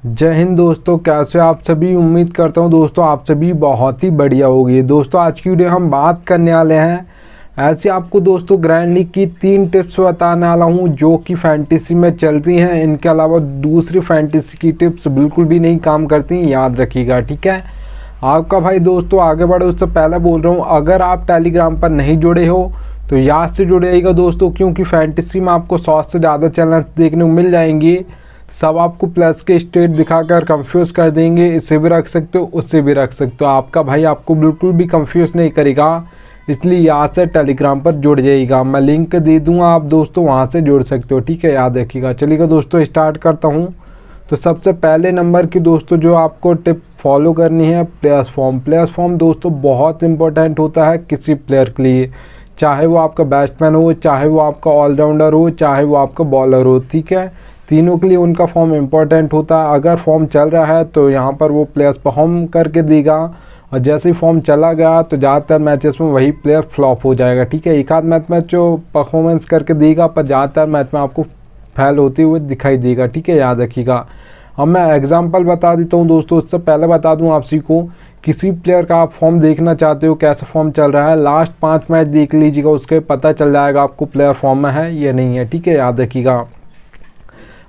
जय हिंद दोस्तों, कैसे आप सभी। उम्मीद करता हूं दोस्तों आप सभी बहुत ही बढ़िया होगी। दोस्तों आज की वीडियो हम बात करने वाले हैं ऐसे आपको दोस्तों ग्रैंड लीग की 3 टिप्स बताने वाला हूं जो कि फैंटेसी में चलती हैं। इनके अलावा दूसरी फैंटेसी की टिप्स बिल्कुल भी नहीं काम करती, याद रखिएगा, ठीक है। आपका भाई दोस्तों आगे बढ़े उससे पहले बोल रहा हूँ, अगर आप टेलीग्राम पर नहीं जुड़े हो तो याद से जुड़ेगा दोस्तों, क्योंकि फैंटेसी में आपको 100 से ज़्यादा चैलेंज देखने को मिल जाएंगे। सब आपको प्लस के स्टेट दिखाकर कंफ्यूज कर देंगे। इससे भी रख सकते हो, उससे भी रख सकते हो। आपका भाई आपको बिल्कुल भी कंफ्यूज नहीं करेगा, इसलिए यहाँ से टेलीग्राम पर जुड़ जाइएगा। मैं लिंक दे दूंगा, आप दोस्तों वहाँ से जुड़ सकते हो, ठीक है, याद रखिएगा। चलिएगा दोस्तों स्टार्ट करता हूँ। तो सबसे पहले नंबर की दोस्तों जो आपको टिप फॉलो करनी है, प्लेयर्स फॉर्म। प्लेयर्स फॉर्म दोस्तों बहुत इंपॉर्टेंट होता है किसी प्लेयर के लिए, चाहे वो आपका बैट्समैन हो, चाहे वो आपका ऑलराउंडर हो, चाहे वो आपका बॉलर हो, ठीक है। तीनों के लिए उनका फॉर्म इंपॉर्टेंट होता है। अगर फॉर्म चल रहा है तो यहाँ पर वो प्लेयर्स परफॉर्म करके देगा, और जैसे ही फॉर्म चला गया तो ज़्यादातर मैचेस में वही प्लेयर फ्लॉप हो जाएगा, ठीक है। एक आध मैच में जो परफॉर्मेंस करके देगा, पर ज़्यादातर मैच में आपको फेल होते हुए दिखाई देगा, ठीक है, याद रखिएगा। अब मैं एग्जांपल बता देता हूँ दोस्तों। उससे पहले बता दूँ आपसी को, किसी प्लेयर का आप फॉर्म देखना चाहते हो कैसा फॉर्म चल रहा है, लास्ट 5 मैच देख लीजिएगा, उसके पता चल जाएगा आपको प्लेयर फॉर्म में है या नहीं है, ठीक है, याद रखिएगा।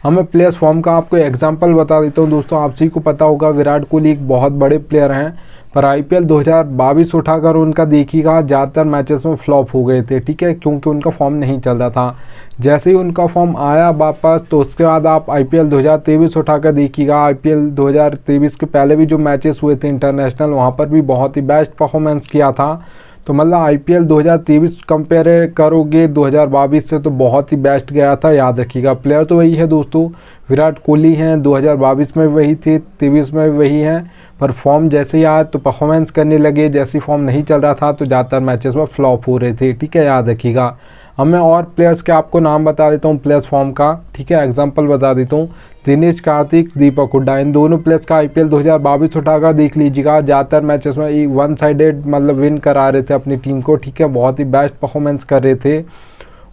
मैं प्लेयर्स फॉर्म का आपको एग्जांपल बता देता हूँ दोस्तों। आप सभी को पता होगा विराट कोहली एक बहुत बड़े प्लेयर हैं, पर आईपीएल 2022 उठाकर उनका देखिएगा ज़्यादातर मैचेस में फ्लॉप हो गए थे, ठीक है, क्योंकि उनका फॉर्म नहीं चल रहा था। जैसे ही उनका फॉर्म आया वापस, तो उसके बाद आप आईपीएल 2023 उठाकर देखिएगा। आईपीएल 2023 के पहले भी जो मैचेस हुए थे इंटरनेशनल, वहाँ पर भी बहुत ही बेस्ट परफॉर्मेंस किया था। तो मतलब आईपीएल 2023 कंपेयर करोगे 2022 से तो बहुत ही बेस्ट गया था, याद रखिएगा। प्लेयर तो वही है दोस्तों, विराट कोहली हैं, 2022 में वही थे, 23 में वही हैं, पर फॉर्म जैसे ही आया तो परफॉर्मेंस करने लगे। जैसे फॉर्म नहीं चल रहा था तो ज़्यादातर मैचेस में फ्लॉप हो रहे थे, ठीक है, याद रखिएगा। अब मैं और प्लेयर्स के आपको नाम बता देता हूँ प्लेयर्स फॉर्म का, ठीक है, एग्जांपल बता देता हूँ। दिनेश कार्तिक, दीपक हुड्डा, इन दोनों प्लेयर्स का आईपीएल 2022 उठाकर देख लीजिएगा। ज़्यादातर मैचेस में वन साइडेड मतलब विन करा रहे थे अपनी टीम को, ठीक है, बहुत ही बेस्ट परफॉर्मेंस कर रहे थे।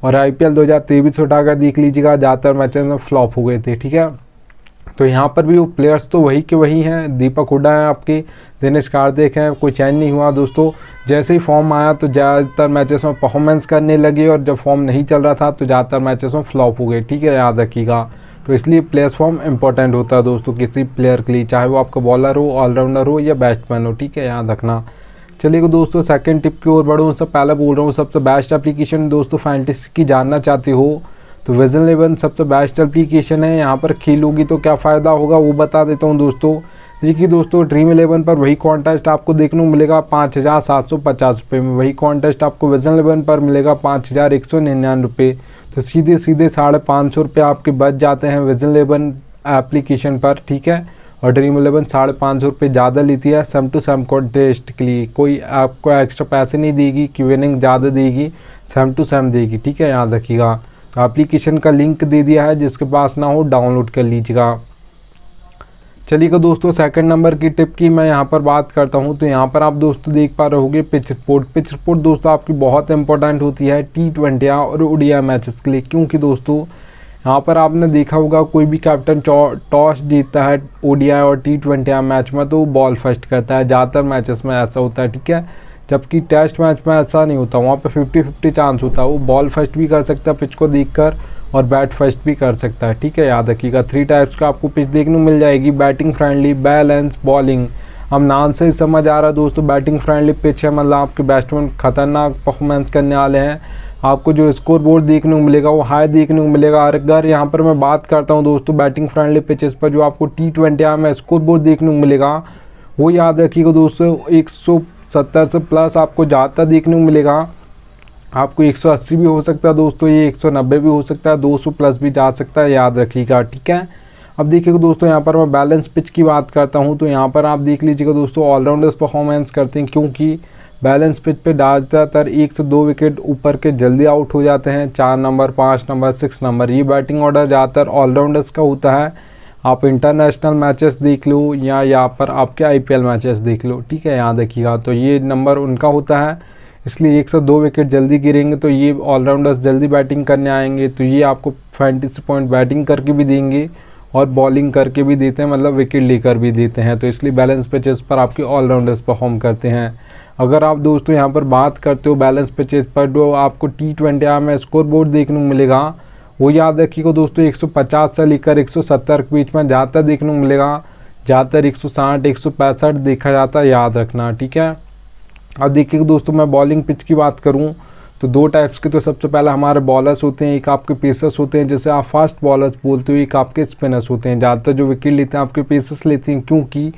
और आईपीएल 2023 उठाकर देख लीजिएगा, ज़्यादातर मैचेस में फ्लॉप हो गए थे, ठीक है। तो यहाँ पर भी वो प्लेयर्स तो वही के वही हैं। दीपक हुड्डा हैं आपके, दिनेश कार्तिक हैं, कोई चेंज नहीं हुआ दोस्तों। जैसे ही फॉर्म आया तो ज़्यादातर मैचेस में परफॉर्मेंस करने लगे, और जब फॉर्म नहीं चल रहा था तो ज़्यादातर मैचेस में फ्लॉप हो गए, ठीक है, याद रखिएगा। तो इसलिए प्लेयर्स फॉर्म इंपॉर्टेंट होता है दोस्तों किसी प्लेयर के लिए, चाहे वो आपका बॉलर हो, ऑलराउंडर हो या बैट्समैन हो, ठीक है, याद रखना। चलिए दोस्तों सेकंड टिप की ओर बढ़ूँ। उससे पहले बोल रहा हूँ सबसे बेस्ट एप्लीकेशन दोस्तों फैंटेसी की जानना चाहते हो तो विजन 11 सबसे बेस्ट एप्लीकेशन है। यहाँ पर खेलोगी तो क्या फ़ायदा होगा वो बता देता हूँ दोस्तों। देखिए दोस्तों, ड्रीम 11 पर वही कॉन्टेस्ट आपको देखने को मिलेगा 5,750 रुपये में, वही कॉन्टेस्ट आपको विजन 11 पर मिलेगा 5,199 रुपये। तो सीधे सीधे 550 रुपये आपके बच जाते हैं विजन 11 एप्लीकेशन पर, ठीक है। और ड्रीम 11 550 रुपये ज़्यादा लेती है सेम टू सेम कॉन्टेस्ट के लिए। कोई आपको एक्स्ट्रा पैसे नहीं देगी कि विनिंग ज़्यादा देगी, सेम टू सेम देगी, ठीक है, याद रखिएगा। तो एप्लीकेशन का लिंक दे दिया है, जिसके पास ना हो डाउनलोड कर लीजिएगा। चलिएगा दोस्तों सेकंड नंबर की टिप की मैं यहाँ पर बात करता हूँ। तो यहाँ पर आप दोस्तों देख पा रहे होंगे पिच रिपोर्ट। पिच रिपोर्ट दोस्तों आपकी बहुत इंपॉर्टेंट होती है T20 और ओडीआई मैचेस के लिए, क्योंकि दोस्तों यहाँ पर आपने देखा होगा कोई भी कैप्टन टॉस जीतता है ओडीआई और T20 मैच में तो बॉल फर्स्ट करता है, ज़्यादातर मैचेस में ऐसा होता है, ठीक है। जबकि टेस्ट मैच में ऐसा नहीं होता, वहाँ पे 50-50 चांस होता है, वो बॉल फर्स्ट भी कर सकता है पिच को देखकर, और बैट फर्स्ट भी कर सकता है, ठीक है, याद रखिएगा। 3 टाइप्स का आपको पिच देखने को मिल जाएगी, बैटिंग फ्रेंडली, बैलेंस, बॉलिंग। हम नाम से ही समझ आ रहा है दोस्तों, बैटिंग फ्रेंडली पिच है, मतलब आपके बैट्समैन खतरनाक परफॉर्मेंस करने वाले हैं। आपको जो स्कोर बोर्ड देखने को मिलेगा वो हाई देखने को मिलेगा। अगर यहाँ पर मैं बात करता हूँ दोस्तों बैटिंग फ्रेंडली पिचेस पर जो आपको T20 में स्कोर बोर्ड देखने को मिलेगा, वो याद रखिएगा दोस्तों 170 से प्लस आपको ज़्यादा देखने को मिलेगा। आपको 180 भी हो सकता है दोस्तों, ये 190 भी हो सकता है, 200 प्लस भी जा सकता है, याद रखिएगा, ठीक है। अब देखिएगा दोस्तों यहाँ पर मैं बैलेंस पिच की बात करता हूँ। तो यहाँ पर आप देख लीजिएगा दोस्तों ऑलराउंडर्स परफॉर्मेंस करते हैं, क्योंकि बैलेंस पिच पे ज़्यादातर 1 से 2 विकेट ऊपर के जल्दी आउट हो जाते हैं। 4 नंबर, 5 नंबर, 6 नंबर, ये बैटिंग ऑर्डर ज़्यादातर ऑलराउंडर्स का होता है। आप इंटरनेशनल मैचेस देख लो या यहाँ पर आपके आईपीएल मैचेस देख लो, ठीक है, याद रखिएगा। तो ये नंबर उनका होता है, इसलिए 1 से 2 विकेट जल्दी गिरेंगे तो ये ऑलराउंडर्स जल्दी बैटिंग करने आएंगे, तो ये आपको फैंटेसी पॉइंट बैटिंग करके भी देंगे और बॉलिंग करके भी देते हैं, मतलब विकेट लेकर भी देते हैं। तो इसलिए बैलेंस पिचेस पर आपके ऑलराउंडर्स परफॉर्म करते हैं। अगर आप दोस्तों यहाँ पर बात करते हो बैलेंस पिचेस पर जो आपको T20 में स्कोर बोर्ड देखने को मिलेगा, वो याद रखिएगा दोस्तों 150 से लेकर 170 के बीच में ज़्यादातर देखने को मिलेगा। ज़्यादातर 160 165 देखा जाता है, याद रखना, ठीक है। अब देखिए दोस्तों, मैं बॉलिंग पिच की बात करूं तो दो टाइप्स के, तो सबसे पहले हमारे बॉलर्स होते हैं, एक आपके पेसर्स होते हैं जैसे आप फास्ट बॉलर्स बोलते हो, एक आपके स्पिनर्स होते हैं। ज़्यादातर जो विकेट लेते हैं आपके पेसर्स लेते हैं, क्योंकि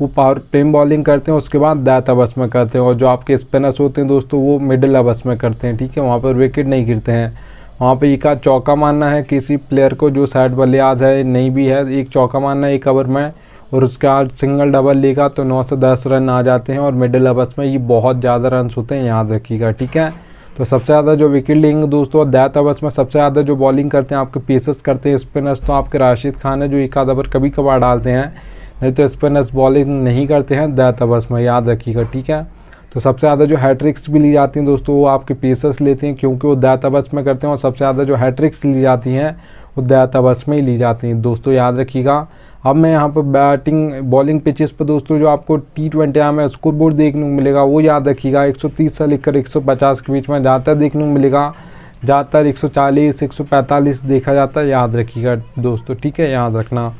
वो पावर पेम बॉलिंग करते हैं, उसके बाद डेथ ओवर्स में करते हैं। और जो आपके स्पिनर्स होते हैं दोस्तों वो मिडिल ओवर्स में करते हैं, ठीक है, वहाँ पर विकेट नहीं गिरते हैं। वहाँ पर एक आध चौका मारना है किसी प्लेयर को जो साइड बल्लेबाज है, नहीं भी है, एक चौका मारना है एक ओवर में, और उसके बाद सिंगल डबल लेगा तो 9 से 10 रन आ जाते हैं। और मिडिल ओवर्स में ये बहुत ज़्यादा रन्स होते हैं, याद रखिएगा, ठीक है। तो सबसे ज़्यादा जो विकेट लेंगे दोस्तों डेथ ओवर्स में सबसे ज़्यादा जो बॉलिंग करते हैं आपके पेसर्स करते हैं। स्पिनर्स तो आपके राशिद खान है जो एक आध ओवर कभी कभार डालते हैं, नहीं तो स्पिनर्स बॉलिंग नहीं करते हैं डेथ ओवर्स में, याद रखिएगा, ठीक है। तो सबसे ज़्यादा जो हैट्रिक्स भी ली जाती हैं दोस्तों वो आपके पेसर्स लेते हैं, क्योंकि वो डेथ ओवर्स में करते हैं। और सबसे ज़्यादा जो हैट्रिक्स ली जाती हैं वो डेथ ओवर्स में ही ली जाती हैं दोस्तों, याद रखिएगा। अब मैं यहाँ पर बैटिंग बॉलिंग पिचेस पर दोस्तों जो आपको T20 में स्कोर बोर्ड देखने को मिलेगा वो याद रखिएगा 130 से लेकर 150 के बीच में ज़्यादातर देखने को मिलेगा। ज़्यादातर 140 145 देखा जाता है, याद रखिएगा दोस्तों, ठीक है, याद रखना।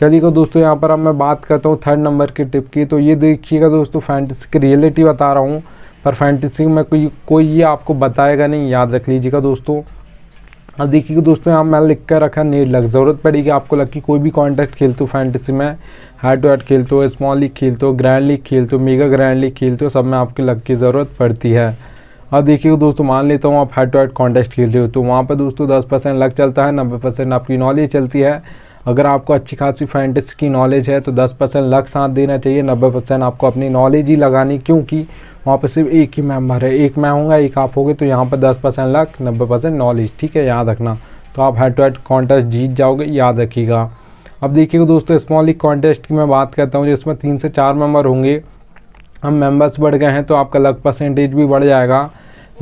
चलिएगा दोस्तों, यहाँ पर अब मैं बात करता हूँ 3rd नंबर की टिप की। तो ये देखिएगा दोस्तों, फैंटेसी की रियलिटी बता रहा हूँ, पर फैंटेसी में कोई ये आपको बताएगा नहीं, याद रख लीजिएगा दोस्तों। अब देखिए दोस्तों, यहाँ मैंने लिख कर रखा नीड लक, ज़रूरत पड़ेगी आपको लक की। कोई भी कॉन्टेस्ट खेलते हो फैंटेसी में, हेड टू हेड खेलते हो, स्मॉल लीग खेलते हो, ग्रैंड लीग खेलते हो, मेगा ग्रैंड लीग खेलते हो, सब में आपकी लक की ज़रूरत पड़ती है। अब देखिए दोस्तों, मान लेता हूँ आप हेड टू हेड कॉन्टेस्ट खेल रहे हो, तो वहाँ पर दोस्तों 10% लक चलता है, 90% आपकी नॉलेज चलती है। अगर आपको अच्छी खासी फैंटेसी की नॉलेज है तो 10% लक साथ देना चाहिए, 90% आपको अपनी नॉलेज ही लगानी, क्योंकि वहाँ पर सिर्फ एक ही मेंबर है, एक मैं होऊंगा एक आप होगे, तो यहाँ पर 10% लक 90% नॉलेज, ठीक है, याद रखना। तो आप हेड टू हेड कॉन्टेस्ट जीत जाओगे, याद रखिएगा। अब देखिएगा दोस्तों, स्मॉल लीग कॉन्टेस्ट की मैं बात करता हूँ जिसमें 3 से 4 मेंबर होंगे। हम मेंबर्स बढ़ गए हैं तो आपका लक परसेंटेज भी बढ़ जाएगा।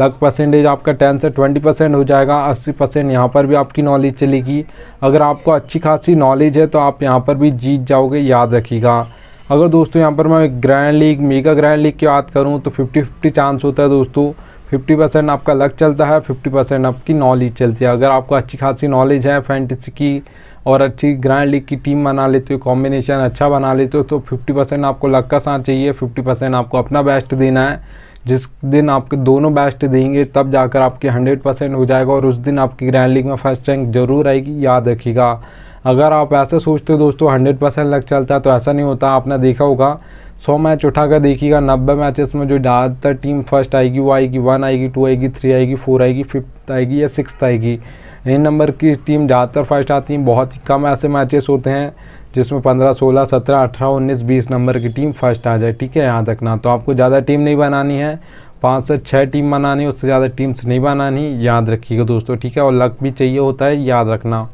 लक परसेंटेज आपका 10 से 20% हो जाएगा। 80% यहाँ पर भी आपकी नॉलेज चलेगी। अगर आपको अच्छी खासी नॉलेज है तो आप यहाँ पर भी जीत जाओगे, याद रखिएगा। अगर दोस्तों यहाँ पर मैं grand league mega grand league की बात करूँ तो 50-50 चांस होता है दोस्तों। 50% आपका लक चलता है, 50% आपकी नॉलेज चलती है। अगर आपको अच्छी खासी नॉलेज है फैंटेसी की और अच्छी ग्रैंड लीग की टीम बना लेते हो, कॉम्बिनेशन अच्छा बना लेते हो, तो 50% आपको लक का साथ चाहिए, 50% आपको अपना बेस्ट देना है। जिस दिन आपके दोनों बेस्ट देंगे तब जाकर आपके 100% हो जाएगा और उस दिन आपकी ग्रैंड लीग में फर्स्ट रैंक जरूर आएगी, याद रखिएगा। अगर आप ऐसे सोचते हो दोस्तों 100% लक चलता है, तो ऐसा नहीं होता। आपने देखा होगा 100 मैच उठाकर देखिएगा, 90 मैचेस में जो ज़्यादातर टीम फर्स्ट आएगी वो आएगी 1 आएगी, 2 आएगी, 3 आएगी, 4 आएगी, 5th आएगी या 6th आएगी। इन नंबर की टीम ज़्यादातर फर्स्ट आती हैं। बहुत ही कम ऐसे मैचेस होते हैं जिसमें 15, 16, 17, 18, 19, 20 नंबर की टीम फर्स्ट आ जाए, ठीक है, याद रखना। तो आपको ज़्यादा टीम नहीं बनानी है, 5 से 6 टीम बनानी है, उससे ज़्यादा टीम्स नहीं बनानी, याद रखिएगा दोस्तों, ठीक है। और लक भी चाहिए होता है, याद रखना।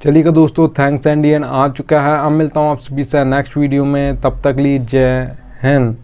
चलिएगा दोस्तों, थैंक्स एंड एंड आ चुका है। अब मिलता हूँ आप सभी से नेक्स्ट वीडियो में, तब तक लीजिए जय हिंद।